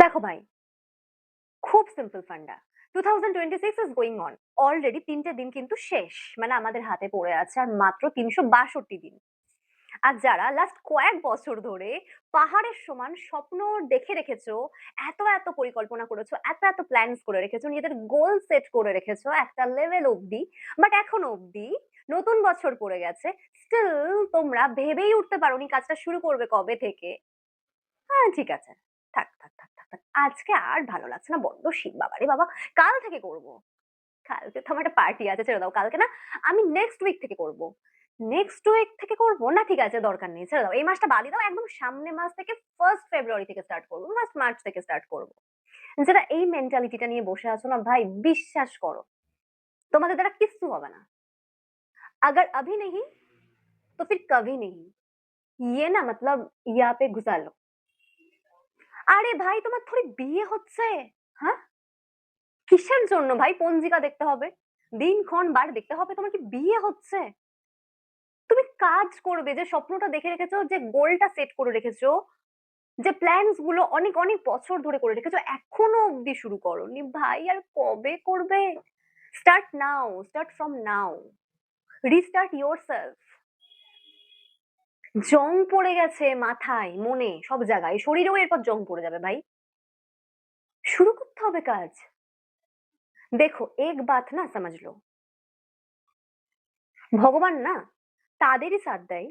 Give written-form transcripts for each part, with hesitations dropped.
দেখো ভাই, খুব simple funda. 2026 is going on. Already 3টে দিন কিন্তু শেষ, মানে আমাদের হাতে পড়ে আছে আর মাত্র 362 দিন। আর যারা লাস্ট কয়েক বছর ধরে পাহাড়ের সমান স্বপ্ন দেখে রেখেছো, এত এত পরিকল্পনা করেছো, এত এত প্ল্যানস করে রেখেছো, নিজেদের গোল সেট করে রেখেছো একটা লেভেল অবধি, বাট এখনো অবধি নতুন বছর পড়ে গেছে, স্টিল তোমরা ভেবেই উঠতে পারোনি কাজটা শুরু করবে কবে থেকে। হ্যাঁ ঠিক আছে, থাক থাক থাক থাক থাক। আজকে আর ভালো লাগছে না, বড্ড শীত, বাবা রে বাবা। কাল থেকে করব। কালকে তো আমার একটা পার্টি আছে, ছেড়ে দাও। কালকে না, আমি নেক্সট উইক থেকে করব। নেক্সট উইক থেকে করব না, ঠিক আছে দরকার নেই, ছেড়ে দাও। এই মাসটা বাদই দাও, একদম সামনের মাস থেকে 1 ফেব্রুয়ারি থেকে স্টার্ট করবো, 1 মার্চ থেকে স্টার্ট করব। যারা এই মেন্টালিটিটা নিয়ে বসে আছো না ভাই, বিশ্বাস করো তোমাদের দ্বারা কিচ্ছু হবে না। अगर अभी नहीं तो फिर कभी नहीं, ये ना मतलब यहाँ पे घुसा लो। আরে ভাই, তোমার থোড়ি বিয়ে হচ্ছে? হ্যাঁ, কিসের জন্য ভাই পঞ্জিকা দেখতে হবে, দিনক্ষণ বার দেখতে হবে? তোমার কি বিয়ে হচ্ছে? তুমি কাজ করবে, যে স্বপ্নটা দেখে রেখেছো, যে গোলটা সেট করে রেখেছো, যে প্ল্যানস গুলো অনেক অনেক বছর ধরে করে রেখেছো, এখনো অব্দি শুরু করোনি ভাই, আর কবে করবে? Start now, start from now, restart yourself. জং পড়ে গেছে মাথায়, মনে, সব জায়গায়, শরীরেও এরপর জং পড়ে যাবে ভাই। শুরু করতে হবে কাজ। দেখো, এক বাত না समझ लो, ভগবান না তাদেরই সাথ দেয়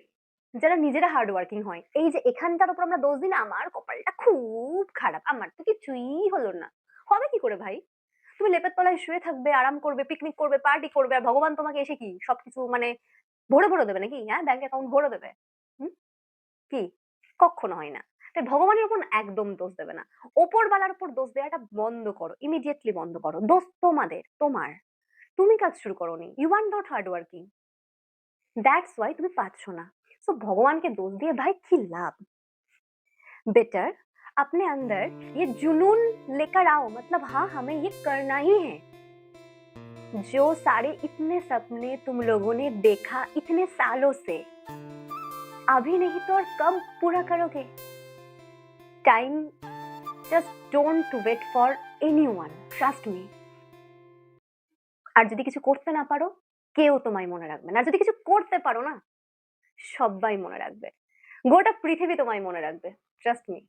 যারা নিজেরা হার্ড ওয়ার্কিং হয়। এই যে এখানটার উপর আমরা দোষ দিই না, আমার কপালটা খুব খারাপ, আমার তো কিছুই হলো না। হবে কি করে ভাই? তুমি লেপের তলায় শুয়ে থাকবে, আরাম করবে, পিকনিক করবে, পার্টি করবে, আর ভগবান তোমাকে এসে কি সবকিছু মানে ভরে ভরে দেবে নাকি? হ্যাঁ, ব্যাংক অ্যাকাউন্ট ভরে দেবে? হুম, কি? কক্ষনো হয় না। তাই ভগবানের উপর একদম দোষ দেবে না। ওপরওয়ালার উপর দোষ দেওয়াটা বন্ধ করো, ইমিডিয়েটলি বন্ধ করো। দোষ তোমাদের, তোমার। তুমি কাজ শুরু করোনি, you are not hard working, that's why তুমি পাচ্ছ না। সো ভগবানকে দোষ দিয়ে ভাই কি লাভ? बेटर अपने अंदर ये जुनून लेकर आओ, मतलब हाँ हमें ये करना ही है। जो सारे इतने सपने तुम लोगों ने देखा इतने सालों से, अभी नहीं तो और कब पूरा करोगे? Time, just don't wait for anyone, trust me. আর যদি কিছু করতে না পারো, কেউ তোমায় মনে রাখবে না। আর যদি কিছু করতে পারো না, সবাই মনে রাখবে, গোটা পৃথিবী তোমায় মনে রাখবে, ট্রাস্ট মি।